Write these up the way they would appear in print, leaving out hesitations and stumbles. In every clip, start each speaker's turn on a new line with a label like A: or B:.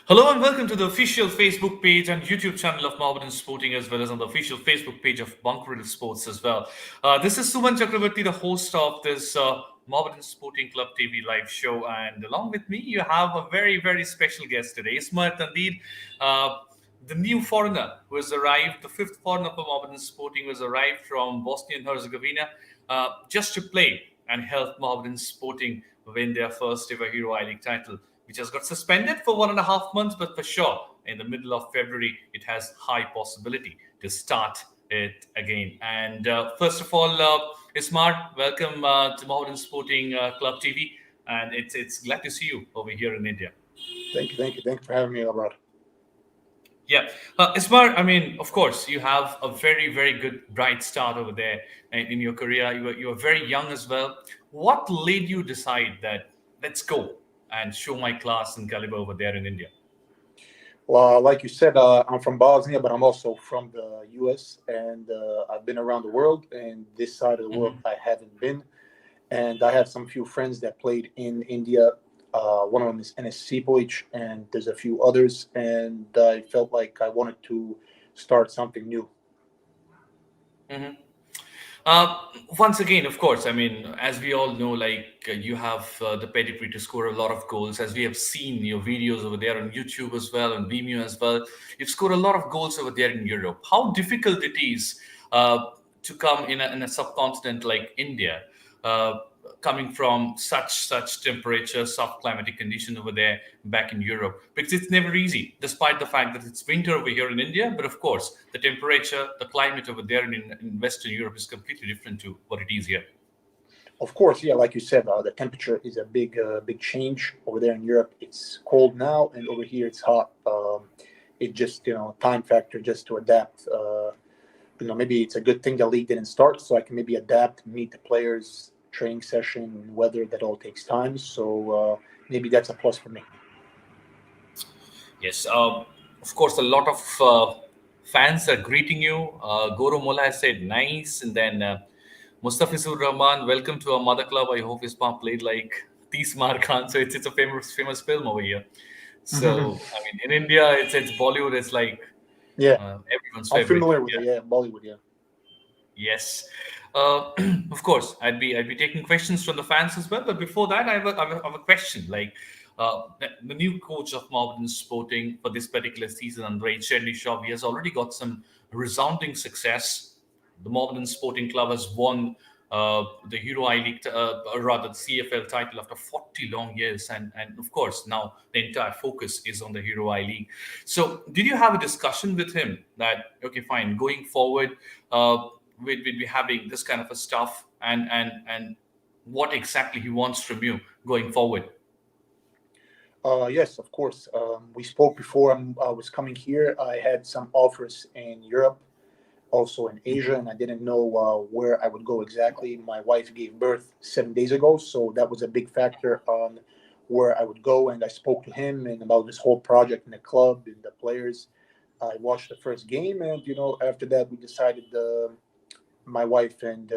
A: Hello and welcome to the official Facebook page and YouTube channel of Mohammedan Sporting, as well as on the official Facebook page of Bunker Sports as well. This is Suman Chakravarti, the host of this Mohammedan Sporting Club TV live show, and along with me, you have a very special guest today, Ismar Tandeer, the new foreigner who has arrived, the fifth foreigner for Mohammedan Sporting, who has arrived from Bosnia and Herzegovina just to play and help Mohammedan Sporting win their first ever Hero I-League title, which has got suspended for 1.5 months, but for sure, in the middle of February, it has high possibility to start it again. And first of all, Ismar, welcome to Mohammedan Sporting Club TV, and it's glad to see you over here in India.
B: Thank you for having me, Albert.
A: Yeah, Ismar, I mean, of course, you have a very good, bright start over there in your career. You were very young as well. What led you decide that let's go and show my class and caliber over there in India?
B: Well, like you said, I'm from Bosnia, but I'm also from the U.S. and I've been around the world. And this side of the world, I haven't been. And I have some few friends that played in India. One of them is 𝐷 𝐸𝐴, and there's a few others. And I felt like I wanted to start something new.
A: Mhm. Once again, of course, I mean, as we all know, you have the pedigree to score a lot of goals. As we have seen your videos over there on YouTube as well, and Vimeo as well, you've scored a lot of goals over there in Europe. How difficult it is to come in a subcontinent like India, coming from such temperature, soft climatic condition over there back in Europe, because it's never easy, despite the fact that it's winter over here in India. But of course, the temperature, the climate over there in Western Europe is completely different to what it is here.
B: Of course, yeah, like you said, the temperature is a big change over there in Europe. It's cold now, and over here it's hot. It just time factor just to adapt. Maybe it's a good thing the league didn't start, so I can maybe adapt, meet the players, training session, weather, that all takes time. So maybe that's a plus for me.
A: Yes, of course, a lot of fans are greeting you. Goro Mola has said nice, and then Mustafizur Rahman, welcome to our mother club. I hope Ismar played like Ismar Khan. So it's a famous film over here. So I mean, in India, it's Bollywood. It's like everyone's
B: I'm
A: favorite.
B: familiar with it. Yeah, Bollywood. Yeah.
A: Yes, uh, of course. I'd be taking questions from the fans as well. But before that, I have a question. The new coach of Mohammedan Sporting for this particular season, under 𝐻𝐸𝐿𝐸, he has already got some resounding success. The Mohammedan Sporting Club has won the Hero I-League, rather the CFL title after 40 long years, and of course now the entire focus is on the Hero I-League. So, did you have a discussion with him that okay, fine, going forward, we'd be having this kind of a stuff, and what exactly he wants from you going forward?
B: Yes, of course. We spoke before I was coming here. I had some offers in Europe, also in Asia, and I didn't know where I would go exactly. My wife gave birth 7 days ago, so that was a big factor on where I would go. And I spoke to him and about this whole project and the club and the players. I watched the first game, and after that, we decided, my wife and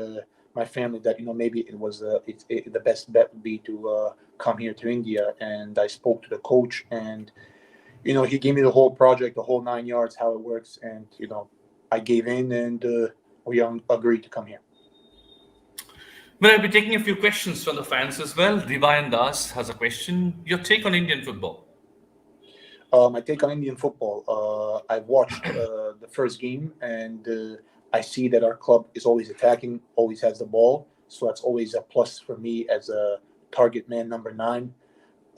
B: my family, that maybe it was the best bet would be to come here to India. And I spoke to the coach, and he gave me the whole project, the whole 9 yards, how it works, and I gave in, and we agreed to come here.
A: Well, I'll be taking a few questions from the fans as well. Divayan Das has a question. Your take on Indian football?
B: My take on Indian football. I've watched the first game, and I see that our club is always attacking, always has the ball. So that's always a plus for me as a target man number 9.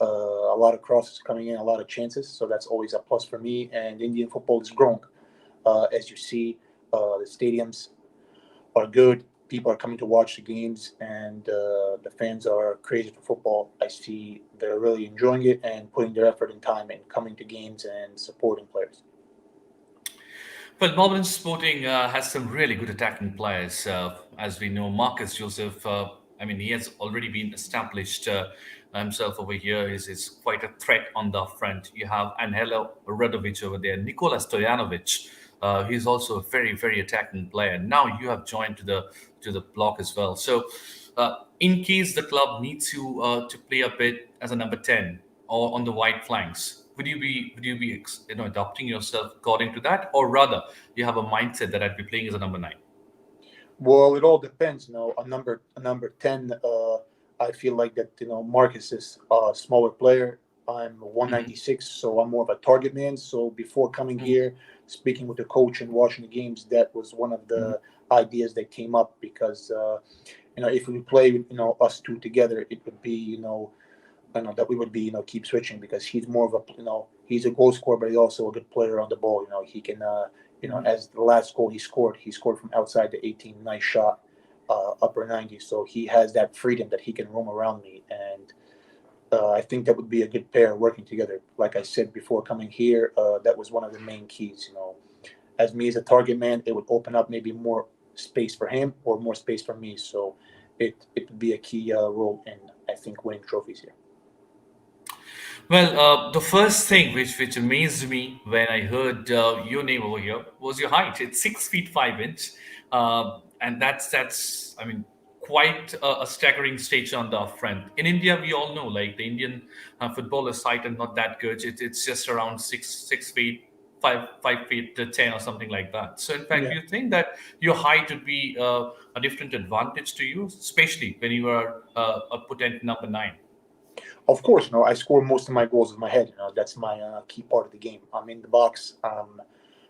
B: A lot of crosses coming in, a lot of chances. So that's always a plus for me. And Indian football is growing. As you see, the stadiums are good. People are coming to watch the games, and the fans are crazy for football. I see they're really enjoying it and putting their effort and time in coming to games and supporting players.
A: Well, Mohammedan Sporting has some really good attacking players. As we know, Marcus Joseph, I mean, he has already been established himself over here. He's quite a threat on the front. You have Angelo Radovic over there, Nikola Stojanovic. He's also a very attacking player. Now you have joined to the block as well. So, in case the club needs you to play a bit as a number 10 or on the wide flanks, would you be adopting yourself according to that, or rather you have a mindset that I'd be playing as a number 9?
B: Well, it all depends. A number 10. I feel like that. Marcus is a smaller player. I'm
A: Mm-hmm.
B: 196, so I'm more of a target man. So before coming here, speaking with the coach and watching the games, that was one of
A: Mm-hmm.
B: the ideas that came up because if we play, us two together, it would be, that we would be, keep switching because he's more of a, he's a goal scorer, but he's also a good player on the ball. He can, as the last goal he scored from outside the 18, nice shot, upper 90. So he has that freedom that he can roam around me. And I think that would be a good pair working together. Like I said before coming here, that was one of the main keys. As me as a target man, it would open up maybe more space for him or more space for me. So it would be a key role in, I think, winning trophies here.
A: Well, the first thing which amazed me when I heard your name over here was your height. It's 6 feet 5 inch, and that's I mean quite a staggering stature on the upfront. In India, we all know like the Indian footballers' height are not that good. It's just around 6 feet 5 feet to 10 or something like that. So in fact,
B: Yeah.
A: do you think that your height would be a different advantage to you, especially when you are a potent number 9?
B: Of course, I score most of my goals with my head. That's my key part of the game. I'm in the box,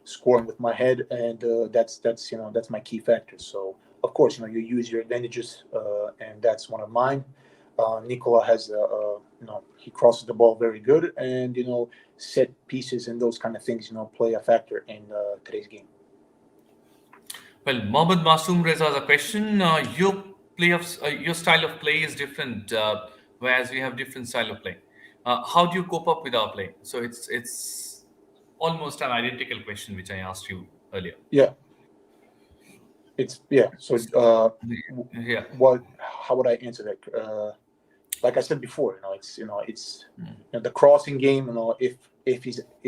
B: scoring with my head, and that's my key factor. So of course, you use your advantages, and that's one of mine. Nikola has, he crosses the ball very good, and set pieces and those kind of things, play a factor in today's game.
A: Well, Mohammed Masoom Reza has a question. Your style of play is different, whereas we have different style of play. How do you cope up with our play? So it's almost an identical question which I asked you earlier.
B: Yeah, yeah. So,
A: Yeah.
B: how would I answer that? Like I said before, it's the crossing game. If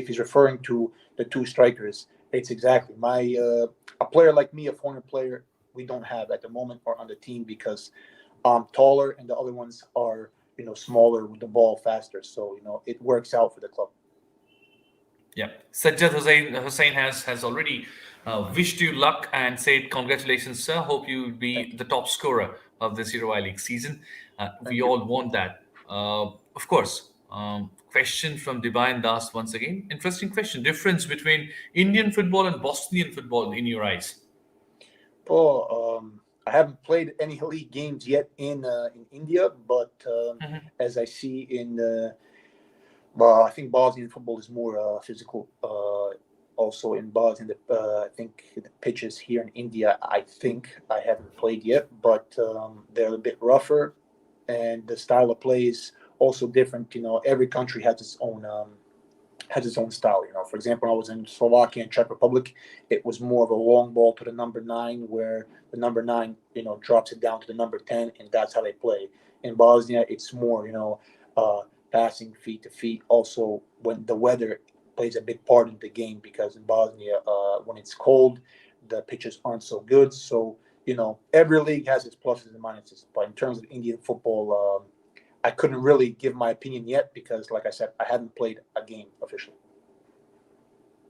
B: he's referring to the two strikers, it's exactly my a player like me, a foreign player, we don't have at the moment or on the team because I'm taller and the other ones are smaller with the ball faster. So it works out for the club.
A: Yeah, Sajjad Hussain has already wished you luck and said congratulations, sir. Hope you will
B: Thank
A: be
B: you.
A: the top scorer of this Euro League season. We
B: Thank you.
A: all want that, of course. Question from Divine Das once again. Interesting question. Difference between Indian football and Bosnian football in your eyes?
B: Oh, I haven't played any league games yet in India, but
A: Mhm.
B: as I see in well, I think Bosnian football is more physical. Also in Bosnia, I think the pitches here in India, I think I haven't played yet, but they're a bit rougher, and the style of play is also different. Every country has its own style. For example, when I was in Slovakia and Czech Republic, it was more of a long ball to the number 9, where the number 9, drops it down to the number 10, and that's how they play. In Bosnia, it's more, passing feet to feet. Also, when the weather plays a big part in the game, because in Bosnia, when it's cold, the pitches aren't so good. So, every league has its pluses and minuses. But in terms of Indian football, I couldn't really give my opinion yet because, like I said, I hadn't played a game officially.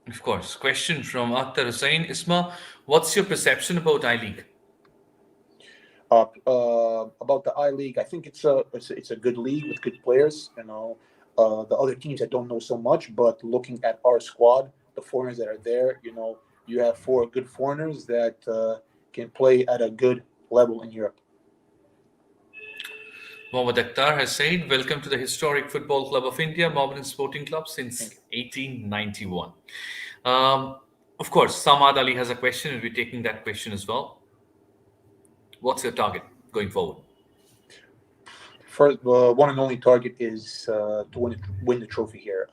A: Of course. Question from Akhtar Hussain. Isma, what's your perception about I League?
B: About the I League, I think it's a good league with good players. The other teams I don't know so much, but looking at our squad, the foreigners that are there, you have 4 good foreigners that can play at a good level in Europe.
A: Mohammad Akhtar has said, welcome to the historic Football Club of India, Mohammedan Sporting Club
B: Thank
A: since
B: you.
A: 1891. Of course, Samad Ali has a question, and we're taking that question as well. What's your target going forward?
B: First, one and only target is to win the trophy here.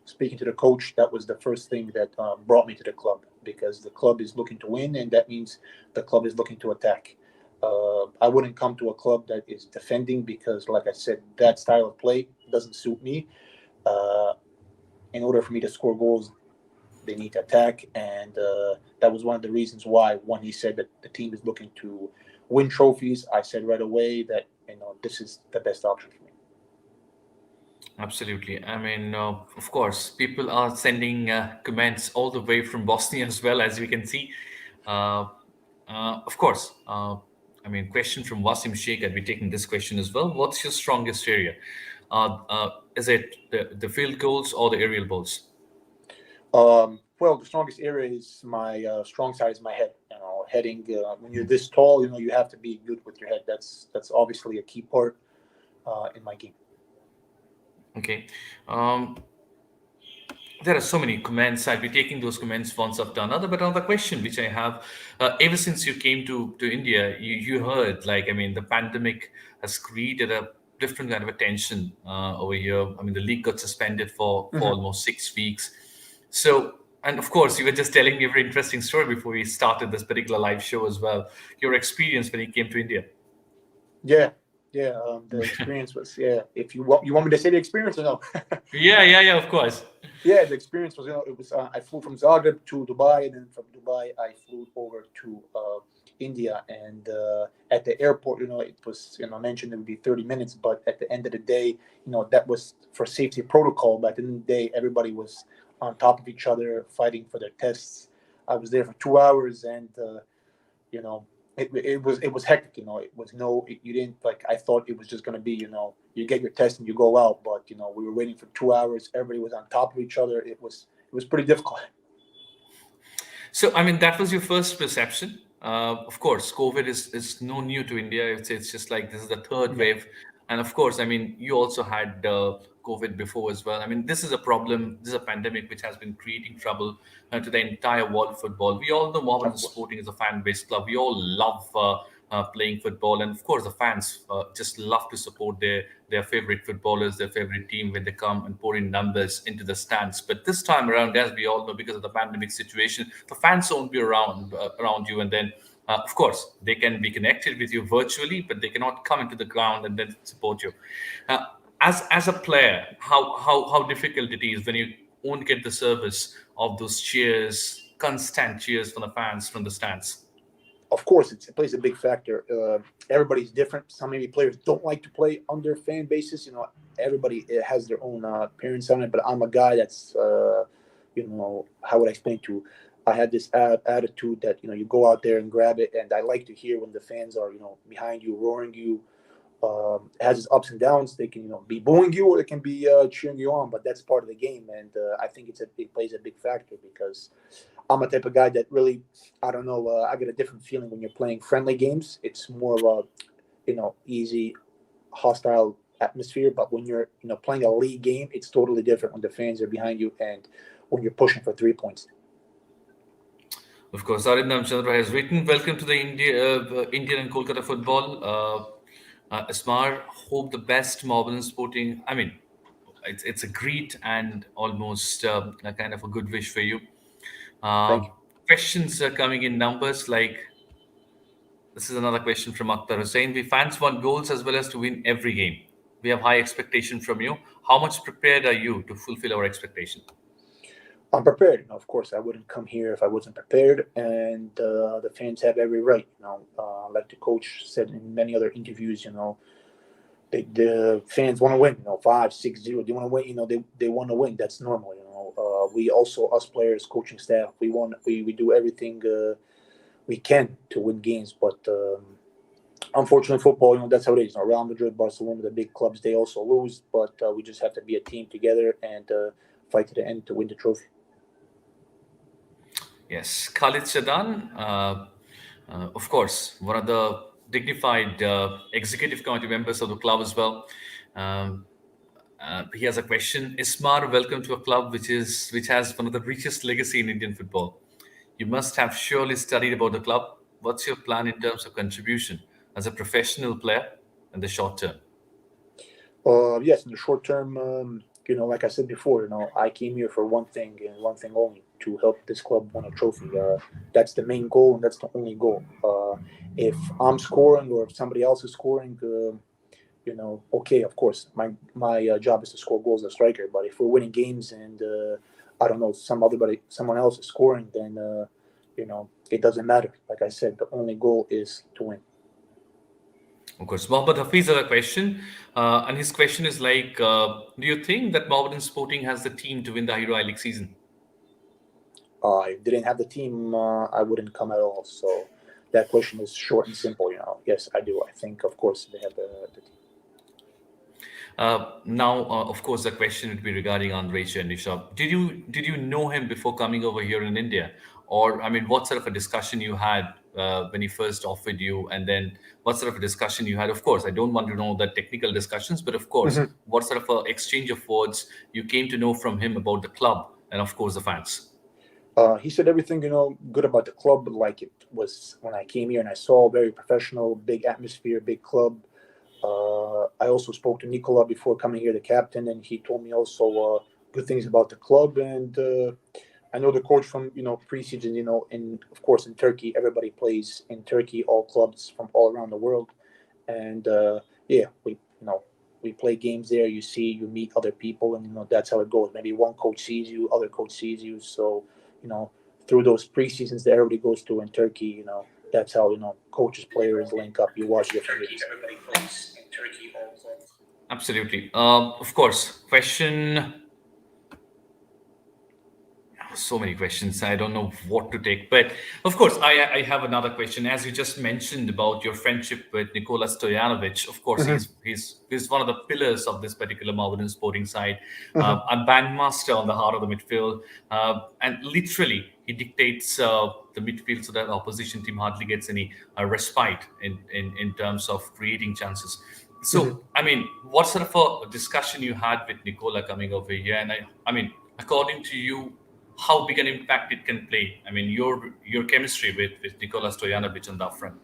B: Speaking to the coach, that was the first thing that brought me to the club because the club is looking to win, and that means the club is looking to attack. I wouldn't come to a club that is defending because, like I said, that style of play doesn't suit me. Uh, in order for me to score goals, they need to attack, and that was one of the reasons why when he said that the team is looking to win trophies, I said right away that this is the best option for me.
A: Absolutely. I mean, of course, people are sending comments all the way from Bosnia as well, as we can see. Uh, of course. I mean, question from Wasim Sheikh. I'll be taking this question as well. What's your strongest area? Is it the field goals or the aerial balls?
B: Well, the strongest area is my strong side is my head. Heading. When you're this tall, you have to be good with your head. That's obviously a key part in my game.
A: Okay. Um, there are so many comments. I'll be taking those comments once after another. But another question which I have, ever since you came to India, you heard, like, I mean, the pandemic has created a different kind of attention over here. I mean, the league got suspended for
B: Hmm.
A: almost 6 weeks. So, and of course, you were just telling me a very interesting story before we started this particular live show as well. Your experience when you came to India.
B: Yeah, yeah. The experience was, yeah. If you want me to say the experience or no?
A: Yeah, yeah, yeah, of course.
B: Yeah, the experience was, it was. I flew from Zagreb to Dubai, and then from Dubai I flew over to India. And at the airport, it was, mentioned it would be 30 minutes, but at the end of the day, that was for safety protocol. But at the end of the day, everybody was on top of each other, fighting for their tests. I was there for 2 hours, and you know it was hectic. It was you didn't, like, I thought it was just going to be, you get your test and you go out, but we were waiting for 2 hours. Everybody was on top of each other. It was pretty difficult.
A: So, I mean, that was your first perception. Of course, COVID is no new to India. It's just like this is the third
B: Yeah,
A: wave. And of course, I mean, you also had COVID before as well. I mean, this is a problem. This is a pandemic which has been creating trouble to the entire world of football. We all know Mohammedan
B: of course.
A: Sporting is a fan-based club. We all love playing football, and of course, the fans just love to support their favorite footballers, their favorite team when they come and pour in numbers into the stands. But this time around, as we all know, because of the pandemic situation, the fans won't be around you, and then. Of course, they can be connected with you virtually, but they cannot come into the ground and then support you. Uh, as a player, how difficult it is when you won't get the service of those cheers, constant cheers from the fans from the stands.
B: Of course, it plays a big factor. Everybody's different. Some maybe players don't like to play under fan bases. Everybody has their own appearance on it. But I'm a guy that's, how would I explain to? I had this attitude that you go out there and grab it, and I like to hear when the fans are behind you, roaring you. It has its ups and downs. They can be booing you, or they can be cheering you on. But that's part of the game, and I think it plays a big factor because I'm a type of guy that really, I don't know, I get a different feeling when you're playing friendly games. It's more of a, easy, hostile atmosphere. But when you're, playing a league game, it's totally different when the fans are behind you and when you're pushing for 3 points.
A: Of course, Arindam Chandra has written, "Welcome to the Indian and Kolkata football. Ismar, hope the best. Mohammedan Sporting. I mean, it's a great and almost a kind of a good wish for you.
B: Thank
A: Uh,
B: you.
A: Questions are coming in numbers. Like this is another question from Akhtar Hussain. We fans want goals as well as to win every game. We have high expectation from you. How much prepared are you to fulfill our expectation?"
B: I'm prepared. Of course, I wouldn't come here if I wasn't prepared, and the fans have every right. Like the coach said in many other interviews, the fans want to win. 5-6-0. They want to win. They want to win. That's normal. We also, us players, coaching staff, we want we do everything we can to win games. But unfortunately, football, that's how it is. Real Madrid, Barcelona, the big clubs, they also lose. But we just have to be a team together and fight to the end to win the trophy.
A: Yes, Khalid Shadan, of course, one of the dignified executive committee members of the club as well. Um, he has a question. Ismar, welcome to a club which has one of the richest legacy in Indian football. You must have surely studied about the club. What's your plan in terms of contribution as a professional player in the short term?
B: Yes, in the short term, like I said before, I came here for one thing and one thing only: to help this club win a trophy. That's the main goal, and that's the only goal. If I'm scoring or if somebody else is scoring, okay, of course, my job is to score goals as a striker. But if we're winning games and I don't know, someone else is scoring, then it doesn't matter. Like I said, the only goal is to win.
A: Of course, Mohammed Hafiz has a question, and his question is like, do you think that Mohammedan Sporting has the team to win the Hero I-League season?
B: I didn't have the team, I wouldn't come at all. So that question is short and simple. Yes, I do. I think, of course, they have the team.
A: Now, of course, the question would be regarding 𝐈𝐬𝐦𝐚𝐫. Did you know him before coming over here in India, or I mean, what sort of a discussion you had when he first offered you, and then what sort of a discussion you had? Of course, I don't want to know the technical discussions, but of course, what sort of a exchange of words you came to know from him about the club and of course the fans?
B: He said everything, good about the club, like it was when I came here and I saw very professional, big atmosphere, big club. I also spoke to 𝐷𝐸𝐿𝐴 before coming here, the captain, and he told me also good things about the club. And I know the coach from pre-season. And of course in Turkey, everybody plays in Turkey, all clubs from all around the world. And yeah, we play games there. You meet other people, and that's how it goes. Maybe one coach sees you, other coach sees you. So through those pre-seasons that everybody goes to in Turkey, that's how coaches, players link up. You watch different games. Everybody plays in Turkey, all clubs.
A: Absolutely. Of course. Question. So many questions. I don't know what to take, but of course, I have another question. As you just mentioned about your friendship with Nikola Stojanovic, of course, he's one of the pillars of this particular Mohammedan sporting side, a bandmaster on the heart of the midfield, and literally he dictates the midfield so that the opposition team hardly gets any respite in terms of creating chances. So, I mean, what sort of a discussion you had with Nikola coming over here? And I mean, according to you, how big an impact it can play? I mean, your chemistry with Nikola Stojanovic on that front.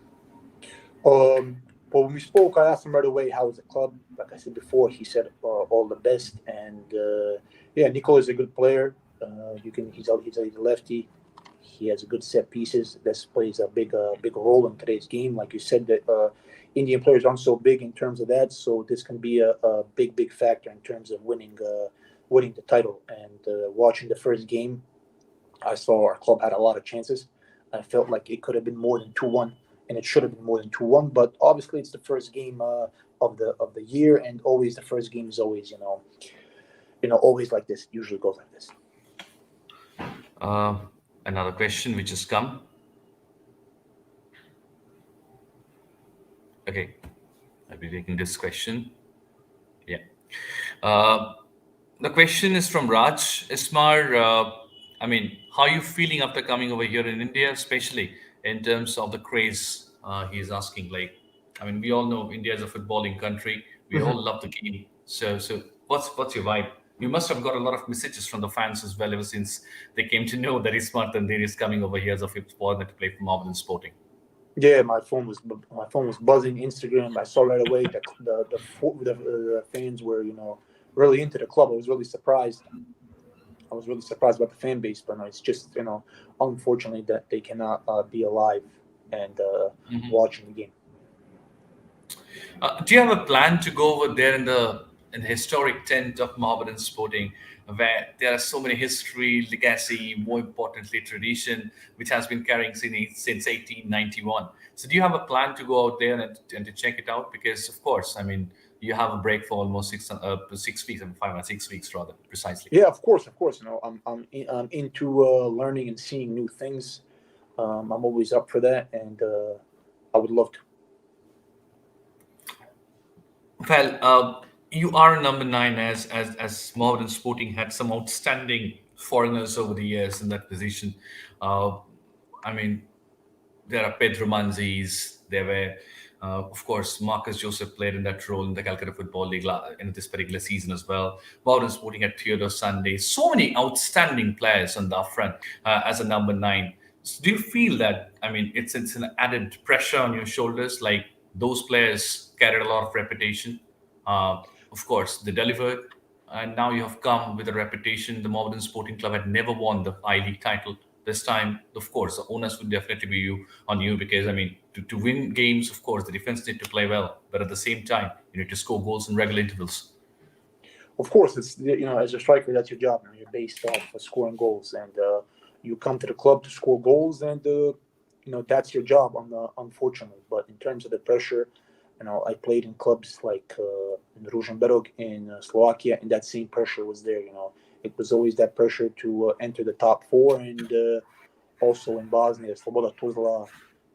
B: Well, when we spoke, I asked him right away how was the club. Like I said before, he said all the best. And yeah, Nikola is a good player. He's a lefty. He has good set pieces. This plays a big role in today's game. Like you said, that Indian players aren't so big in terms of that. So this can be a big factor in terms of winning the title. And watching the first game, I saw our club had a lot of chances. I felt like it could have been more than 2-1, and it should have been more than 2-1. But obviously, it's the first game of the year, and always the first game is always always like this. Usually goes like this.
A: Another question which has come. Okay, I'll be taking this question. Yeah. The question is from Raj. Ismar, I mean, how are you feeling after coming over here in India, especially in terms of the craze? He's asking, like, I mean, we all know India is a footballing country. We all love the game. So what's your vibe? You must have got a lot of messages from the fans as well ever since they came to know that Ismar Tandir is coming over here as a fifth foreigner to play for Mohammedan Sporting.
B: Yeah, my phone was buzzing. Instagram, I saw right away that the fans were really into the club. I was really surprised. I was really surprised about the fan base, but it's just unfortunately that they cannot be alive and watching the game.
A: Do you have a plan to go over there in the historic tent of Mohammedan Sporting, where there are so many history, legacy, more importantly tradition, which has been carrying since 1891? So do you have a plan to go out there and to check it out? Because of course, I mean, you have a break for almost 6 weeks, 5 or 6 weeks rather precisely.
B: Yeah, of course. I'm into learning and seeing new things. I'm always up for that, and I would love to.
A: Well, you are number 9 as Mohammedan Sporting had some outstanding foreigners over the years in that position. I mean, there are Pedro Manzis. There were, of course, Marcus Joseph played in that role in the Calcutta Football League in this particular season as well. Mohammedan Sporting had Theodore Sunday. So many outstanding players on that front as a number 9. So do you feel that, I mean, it's an added pressure on your shoulders? Like those players carried a lot of reputation. Of course, they delivered. And now you have come with a reputation. The Mohammedan Sporting Club had never won the I-League title. This time, of course, the onus would definitely be on you because, I mean, to win games, of course, the defense need to play well. But at the same time, you need to score goals in regular intervals.
B: Of course, it's as a striker, that's your job. You're based off of scoring goals, and you come to the club to score goals, and that's your job. Unfortunately, but in terms of the pressure, I played in clubs like in Ružomberok in Slovakia, and that same pressure was there. It was always that pressure to enter the top four, and also in Bosnia, Sloboda Tuzla,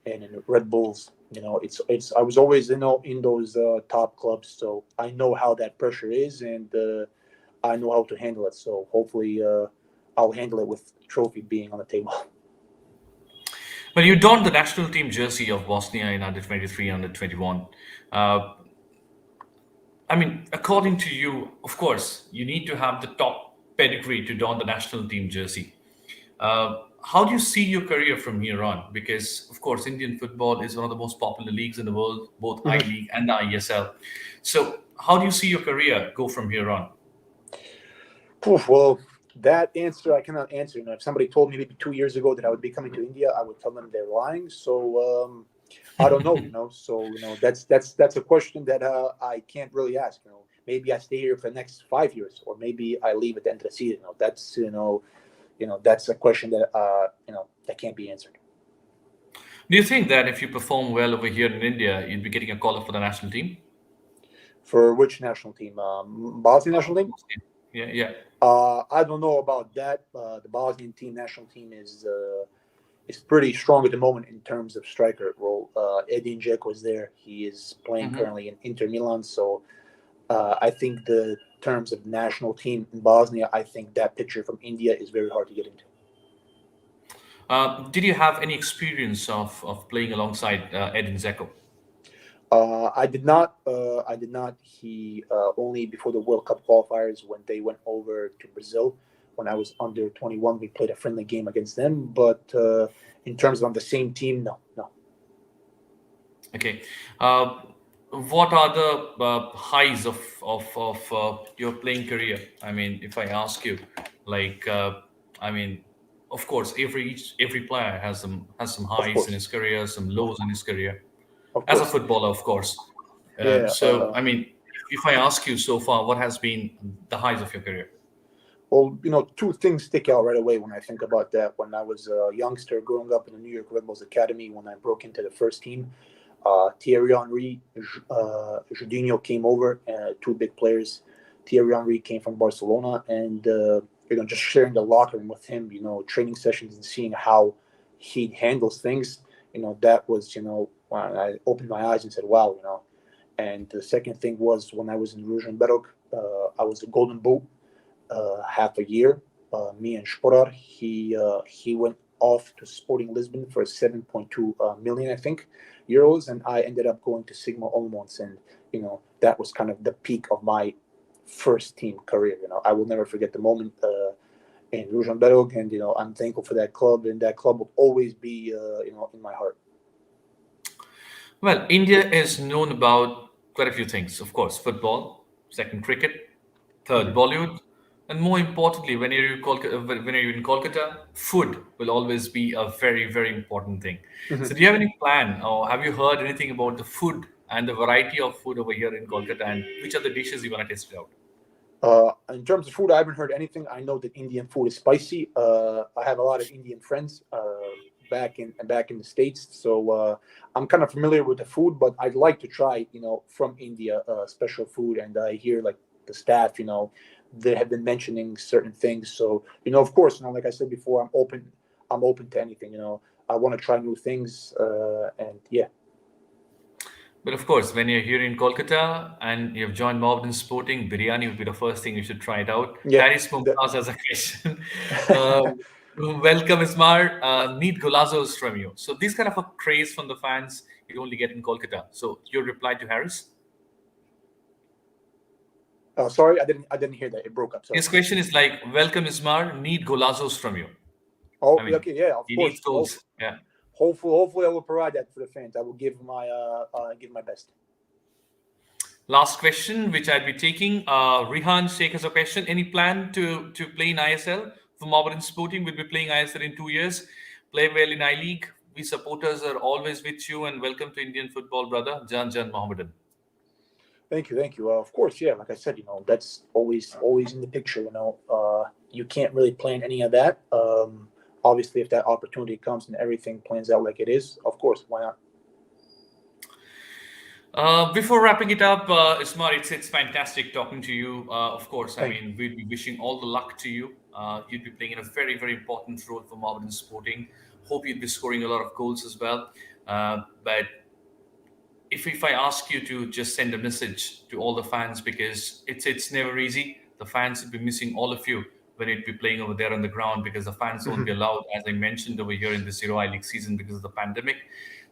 B: and in Red Bulls. It's I was always in those top clubs, so I know how that pressure is, and I know how to handle it. So hopefully, I'll handle it with the trophy being on the table.
A: Well, you donned the national team jersey of Bosnia in under 23, under 21. Uh, I mean, according to you, of course, you need to have the top pedigree to don the national team jersey. How do you see your career from here on? Because, of course, Indian football is one of the most popular leagues in the world, both I
B: Mhm.
A: League and the ISL. So, how do you see your career go from here on?
B: Oof, well, that answer I cannot answer. If somebody told me maybe 2 years ago that I would be coming to India, I would tell them they're lying. So I don't know. So that's a question that I can't really ask. Maybe I stay here for the next 5 years, or maybe I leave at the end of the season. That's a question that that can't be answered.
A: Do you think that if you perform well over here in India, you'd be getting a call up for the national team?
B: For which national team? Bosnian national team?
A: Yeah, yeah.
B: I don't know about that. The Bosnian team, national team, is pretty strong at the moment in terms of striker role. Edin Dzeko is there. He is playing
A: Mhm.
B: currently in Inter Milan. So I think the terms of national team in Bosnia, I think that picture from India is very hard to get into.
A: Did you have any experience of playing alongside Edin Dzeko?
B: I did not. I did not. He only before the World Cup qualifiers when they went over to Brazil. When I was under 21, we played a friendly game against them. But in terms of on the same team, no, no.
A: Okay. Uh, what are the highs of your playing career? I mean, if I ask you, like, I mean, of course, every player has some
B: Of
A: highs in
B: course,
A: his career, some
B: of
A: lows in
B: course,
A: his career.
B: of
A: As a
B: course.
A: footballer, of course.
B: Yeah.
A: So, I mean, if I ask you so far, what has been the highs of your career?
B: Well, two things stick out right away when I think about that. When I was a youngster growing up in the New York Red Bulls Academy, when I broke into the first team, Thierry Henry, Jorginho came over, two big players. Thierry Henry came from Barcelona, and just sharing the locker room with him, training sessions and seeing how he handles things, that was, when I opened my eyes and said, wow. And the second thing was when I was in Ružomberok, I was a Golden Boot half a year. Me and Sporar, he went off to Sporting Lisbon for 7.2 million, I think, euros, and I ended up going to Sigma Olmos, and that was kind of the peak of my first team career. I will never forget the moment in Ružomberok, and I'm thankful for that club, and that club will always be in my heart.
A: Well, India is known about quite a few things. Of course, football, second cricket, third
B: Mhm.
A: Bollywood, and more importantly, when you're in Kolkata, food will always be a very, very important thing. So,
B: Mhm.
A: do you have any plan, or have you heard anything about the food and the variety of food over here in Kolkata, and which are the dishes you want to test it out?
B: In terms of food, I haven't heard anything. I know that Indian food is spicy. I have a lot of Indian friends back in the States, so I'm kind of familiar with the food. But I'd like to try, from India, special food. And I hear like the staff, they have been mentioning certain things. So of course, like I said before, I'm open. I'm open to anything. I want to try new things, and yeah.
A: But of course, when you're here in Kolkata and you've joined Mohammedan Sporting, biryani would be the first thing you should try it out.
B: Yeah.
A: Harry Mumtaz has a question. Welcome, Ismar. Need golazos from you. So this kind of a craze from the fans you only get in Kolkata. So your reply to Harris?
B: Sorry, I didn't hear that. It broke up. Sorry.
A: His question is like, welcome, Ismar. Need golazos from you.
B: Oh,
A: I mean,
B: okay, yeah, of
A: he
B: course.
A: needs goals. Yeah.
B: Hopefully, I will provide that for the fans. I will give my best.
A: Last question, which I'd be taking. Rihan Sheikh has a question. Any plan to play in ISL? For Mohammedan Sporting, we'll be playing ISL in 2 years. Play well in I League. We supporters are always with you, and welcome to Indian football, brother. Jan Mohammedan.
B: Thank you. Of course, yeah. Like I said, that's always in the picture. You can't really plan any of that. Obviously, if that opportunity comes and everything plans out like it is, of course, why not?
A: Before wrapping it up, Ismar, it's fantastic talking to you. Of course, I
B: Thank you.
A: mean, we'd be wishing all the luck to you. You'd be playing in a very, very important role for Mohammedan Sporting. Hope you'd be scoring a lot of goals as well. But if I ask you to just send a message to all the fans, because it's never easy. The fans will be missing all of you when you'd be playing over there on the ground, because the fans won't be
B: Mhm.
A: allowed, as I mentioned over here in the Zero I League season because of the pandemic.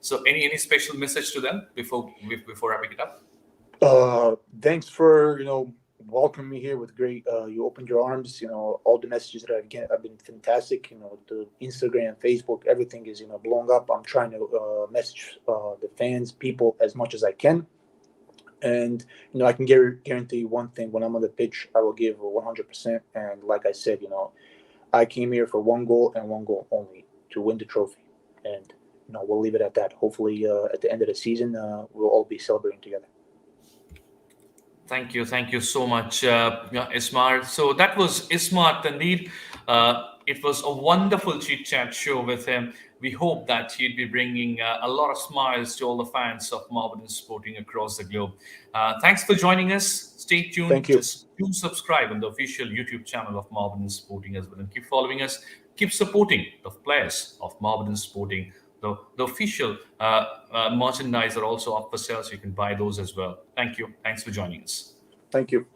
A: So any special message to them before wrapping it up?
B: Thanks for welcoming me here with great. You opened your arms. All the messages that I've get have been fantastic. The Instagram, Facebook, everything is blowing up. I'm trying to message the fans, people as much as I can, and I can guarantee one thing: when I'm on the pitch, I will give 100%. And like I said, I came here for one goal and one goal only, to win the trophy. And we'll leave it at that. Hopefully, at the end of the season, we'll all be celebrating together.
A: Thank you so much, yeah, Ismar. So that was Ismar Tandeer. It was a wonderful chit chat show with him. We hope that he'd be bringing a lot of smiles to all the fans of Mohammedan Sporting across the globe. Thanks for joining us. Stay tuned.
B: Thank you.
A: Just do subscribe on the official YouTube channel of Mohammedan Sporting as well, and keep following us. Keep supporting the players of Mohammedan Sporting. The official merchandise are also up for sale, so you can buy those as well. Thank you. Thanks for joining us.
B: Thank you.